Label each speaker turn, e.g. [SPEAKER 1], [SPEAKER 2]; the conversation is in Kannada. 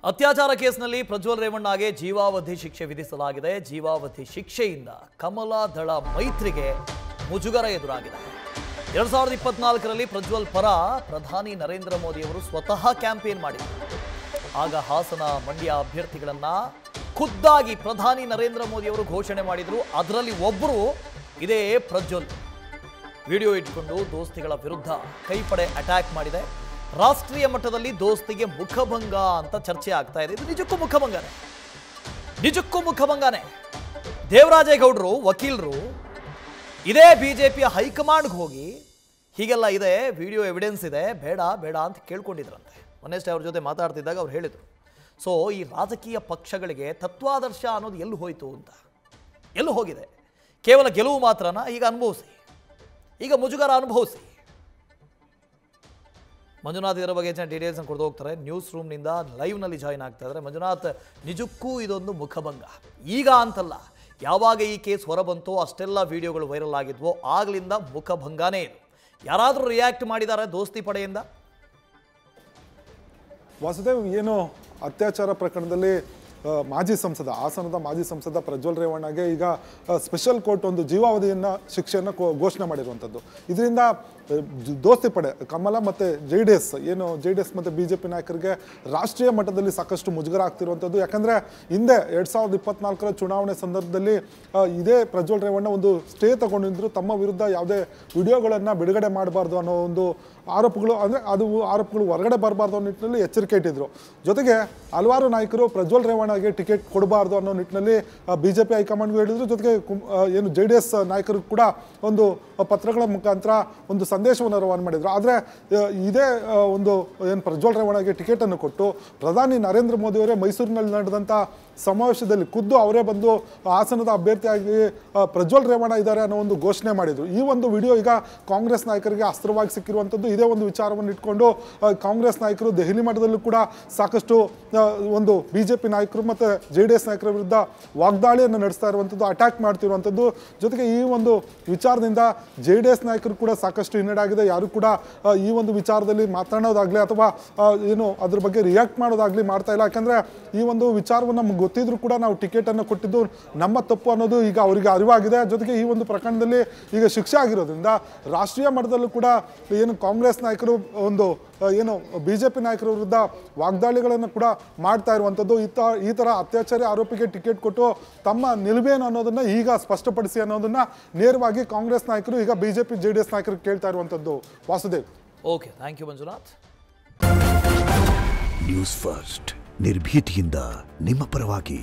[SPEAKER 1] ಅತ್ಯಾಚಾರ ಕೇಸ್ನಲ್ಲಿ ಪ್ರಜ್ವಲ್ ರೇವಣ್ಣಗೆ ಜೀವಾವಧಿ ಶಿಕ್ಷೆ ವಿಧಿಸಲಾಗಿದೆ. ಜೀವಾವಧಿ ಶಿಕ್ಷೆಯಿಂದ ಕಮಲ ದಳ ಮೈತ್ರಿಗೆ ಮುಜುಗರ ಎದುರಾಗಿದೆ. 2024ರಲ್ಲಿ ಪ್ರಜ್ವಲ್ ಪರ ಪ್ರಧಾನಿ ನರೇಂದ್ರ ಮೋದಿ ಅವರು ಸ್ವತಃ ಕ್ಯಾಂಪೇನ್ ಮಾಡಿದರು. ಆಗ ಹಾಸನ ಮಂಡ್ಯ ಅಭ್ಯರ್ಥಿಗಳನ್ನ ಖುದ್ದಾಗಿ ಪ್ರಧಾನಿ ನರೇಂದ್ರ ಮೋದಿ ಅವರು ಘೋಷಣೆ ಮಾಡಿದರು. ಅದರಲ್ಲಿ ಒಬ್ಬರು ಇದೇ ಪ್ರಜ್ವಲ್. ವಿಡಿಯೋ ಇಟ್ಕೊಂಡು ದೋಸ್ತಿಗಳ ವಿರುದ್ಧ ಕೈಪಡೆ ಅಟ್ಯಾಕ್ ಮಾಡಿದೆ. ರಾಷ್ಟ್ರೀಯ ಮಟ್ಟದಲ್ಲಿ ದೋಸ್ತಿಗೆ ಮುಖಭಂಗ ಅಂತ ಚರ್ಚೆ ಆಗ್ತಾ ಇದೆ. ಇದು ನಿಜಕ್ಕೂ ಮುಖಭಂಗನೇ. ದೇವರಾಜೇಗೌಡರು ವಕೀಲರು ಇದೇ ಬಿಜೆಪಿಯ ಹೈಕಮಾಂಡ್ಗೆ ಹೋಗಿ ಹೀಗೆಲ್ಲ ಇದೆ, ವಿಡಿಯೋ ಎವಿಡೆನ್ಸ್ ಇದೆ, ಬೇಡ ಅಂತ ಕೇಳ್ಕೊಂಡಿದ್ರಂತೆ. ಮೊನ್ನೆಷ್ಟೇ ಅವ್ರ ಜೊತೆ ಮಾತಾಡ್ತಿದ್ದಾಗ ಅವ್ರು ಹೇಳಿದರು, ಸೊ ಈ ರಾಜಕೀಯ ಪಕ್ಷಗಳಿಗೆ ತತ್ವಾದರ್ಶ ಅನ್ನೋದು ಎಲ್ಲಿ ಹೋಯಿತು ಅಂತ, ಎಲ್ಲೂ ಹೋಗಿದೆ. ಕೇವಲ ಗೆಲುವು ಮಾತ್ರನ ಈಗ ಅನುಭವಿಸಿ, ಈಗ ಮುಜುಗರ ಅನುಭವಿಸಿ. ಮಂಜುನಾಥ್ ಇದರ ಬಗ್ಗೆ ಹೆಚ್ಚಿನ ಡೀಟೇಲ್ಸ್ ಕೊಡ್ದು ಹೋಗ್ತಾರೆ. ನ್ಯೂಸ್ ರೂಮ್ನಿಂದ ಲೈವ್ನಲ್ಲಿ ಜಾಯಿನ್ ಆಗ್ತಾ ಇದ್ದಾರೆ. ಮಂಜುನಾಥ್, ನಿಜಕ್ಕೂ ಇದೊಂದು ಮುಖಭಂಗ. ಈಗ ಅಂತಲ್ಲ, ಯಾವಾಗ ಈ ಕೇಸ್ ಹೊರಬಂತೋ ಅಷ್ಟೆಲ್ಲ ವಿಡಿಯೋಗಳು ವೈರಲ್ ಆಗಿದ್ವೋ ಆಗ್ಲಿಂದ ಮುಖಭಂಗನೇ ಇದು. ಯಾರಾದರೂ ರಿಯಾಕ್ಟ್ ಮಾಡಿದ್ದಾರೆ ದೋಸ್ತಿ ಪಡೆಯಿಂದ?
[SPEAKER 2] ವಾಸುದೇವ್, ಏನು ಅತ್ಯಾಚಾರ ಪ್ರಕರಣದಲ್ಲಿ ಮಾಜಿ ಸಂಸದ, ಹಾಸನದ ಮಾಜಿ ಸಂಸದ ಪ್ರಜ್ವಲ್ ರೇವಣ್ಣಗೆ ಈಗ ಸ್ಪೆಷಲ್ ಕೋರ್ಟ್ ಒಂದು ಜೀವಾವಧಿಯನ್ನು ಶಿಕ್ಷೆಯನ್ನು ಘೋಷಣೆ ಮಾಡಿರುವಂಥದ್ದು. ಇದರಿಂದ ದೋಸ್ತಿ ಪಡೆ ಕಮಲ ಮತ್ತು JDS ಏನು JDS ಮತ್ತು BJP ನಾಯಕರಿಗೆ ರಾಷ್ಟ್ರೀಯ ಮಟ್ಟದಲ್ಲಿ ಸಾಕಷ್ಟು ಮುಜುಗರ ಆಗ್ತಿರುವಂಥದ್ದು. ಯಾಕಂದರೆ ಹಿಂದೆ 2024ರ ಚುನಾವಣೆ ಸಂದರ್ಭದಲ್ಲಿ ಇದೇ ಪ್ರಜ್ವಲ್ ರೇವಣ್ಣ ಒಂದು ಸ್ಟೇ ತಗೊಂಡಿದ್ರು. ತಮ್ಮ ವಿರುದ್ಧ ಯಾವುದೇ ವಿಡಿಯೋಗಳನ್ನು ಬಿಡುಗಡೆ ಮಾಡಬಾರ್ದು ಅನ್ನೋ ಒಂದು ಆರೋಪಗಳು, ಅಂದರೆ ಅದು ಆರೋಪಗಳು ಹೊರಗಡೆ ಬರಬಾರ್ದು ಅನ್ನೋ ನಿಟ್ಟಿನಲ್ಲಿ ಎಚ್ಚರಿಕೆ ಇಟ್ಟಿದ್ರು. ಜೊತೆಗೆ ಹಲವಾರು ನಾಯಕರು ಪ್ರಜ್ವಲ್ ರೇವಣ್ಣಗೆ ಟಿಕೆಟ್ ಕೊಡಬಾರ್ದು ಅನ್ನೋ ನಿಟ್ಟಿನಲ್ಲಿ BJP ಹೈಕಮಾಂಡ್ಗೂ ಹೇಳಿದ್ರು. ಜೊತೆಗೆ ಏನು JDS ನಾಯಕರು ಕೂಡ ಒಂದು ಪತ್ರಗಳ ಮುಖಾಂತರ ಒಂದು ಸಂದೇಶವನ್ನು ರವಾನೆ ಮಾಡಿದರು. ಆದರೆ ಇದೇ ಒಂದು ಏನು ಪ್ರಜ್ವಲ್ ರೇವಣ್ಣಗೆ ಟಿಕೆಟನ್ನು ಕೊಟ್ಟು ಪ್ರಧಾನಿ ನರೇಂದ್ರ ಮೋದಿಯವರೇ ಮೈಸೂರಿನಲ್ಲಿ ನಡೆದಂಥ ಸಮಾವೇಶದಲ್ಲಿ ಖುದ್ದು ಅವರೇ ಬಂದು ಹಾಸನದ ಅಭ್ಯರ್ಥಿಯಾಗಿ ಪ್ರಜ್ವಲ್ ರೇವಣ್ಣ ಇದ್ದಾರೆ ಅನ್ನೋ ಒಂದು ಘೋಷಣೆ ಮಾಡಿದರು. ಈ ಒಂದು ವಿಡಿಯೋ ಈಗ ಕಾಂಗ್ರೆಸ್ ನಾಯಕರಿಗೆ ಅಸ್ತ್ರವಾಗಿ ಸಿಕ್ಕಿರುವಂಥದ್ದು. ಇದೇ ಒಂದು ವಿಚಾರವನ್ನು ಇಟ್ಕೊಂಡು ಕಾಂಗ್ರೆಸ್ ನಾಯಕರು ದೆಹಲಿ ಮಟ್ಟದಲ್ಲೂ ಕೂಡ ಸಾಕಷ್ಟು ಒಂದು BJP ನಾಯಕರು ಮತ್ತು JDS ನಾಯಕರ ವಿರುದ್ಧ ವಾಗ್ದಾಳಿಯನ್ನು ನಡೆಸ್ತಾ ಇರುವಂಥದ್ದು, ಅಟ್ಯಾಕ್ ಮಾಡ್ತಿರುವಂಥದ್ದು. ಜೊತೆಗೆ ಈ ಒಂದು ವಿಚಾರದಿಂದ JDS ನಾಯಕರು ಕೂಡ ಸಾಕಷ್ಟು ಹಿನ್ನಡೆಯಾಗಿದೆ. ಯಾರು ಕೂಡ ಈ ಒಂದು ವಿಚಾರದಲ್ಲಿ ಮಾತನಾಡೋದಾಗಲಿ ಅಥವಾ ಏನು ಅದ್ರ ಬಗ್ಗೆ ರಿಯಾಕ್ಟ್ ಮಾಡೋದಾಗಲಿ ಮಾಡ್ತಾ ಇಲ್ಲ. ಯಾಕಂದರೆ ಈ ಒಂದು ವಿಚಾರವನ್ನು ನಮ್ಗೆ ಗೊತ್ತಿದ್ರು ಕೂಡ ನಾವು ಟಿಕೆಟನ್ನು ಕೊಟ್ಟಿದ್ದು ನಮ್ಮ ತಪ್ಪು ಅನ್ನೋದು ಈಗ ಅವರಿಗೆ ಅರಿವಾಗಿದೆ. ಜೊತೆಗೆ ಈ ಒಂದು ಪ್ರಕರಣದಲ್ಲಿ ಈಗ ಶಿಕ್ಷೆ ಆಗಿರೋದ್ರಿಂದ ರಾಷ್ಟ್ರೀಯ ಮಟ್ಟದಲ್ಲೂ ಕೂಡ ಏನು ಕಾಂಗ್ರೆಸ್ ನಾಯಕರು ಒಂದು ಏನು BJP ನಾಯಕರ ವಿರುದ್ಧ ವಾಗ್ದಾಳಿಗಳನ್ನು ಕೂಡ ಮಾಡ್ತಾ ಇರುವಂಥದ್ದು. ಈ ಥರ ಅತ್ಯಾಚಾರಿ ಆರೋಪಿಗೆ ಟಿಕೆಟ್ ಕೊಟ್ಟು ತಮ್ಮ ನಿಲುವೇನು ಅನ್ನೋದನ್ನು ಈಗ ಸ್ಪಷ್ಟಪಡಿಸಿ ಅನ್ನೋದನ್ನು ನೇರವಾಗಿ ಕಾಂಗ್ರೆಸ್ ನಾಯಕರು ಈಗ BJP JDS ನಾಯಕರು ಕೇಳ್ತಾ ಇರುವಂಥದ್ದು. Vasudev.
[SPEAKER 1] Okay, thank you Manjunath.
[SPEAKER 3] News first ನಿರ್ಭೀತಿಯಿಂದ ನಿಮ್ಮ ಪರವಾಗಿ.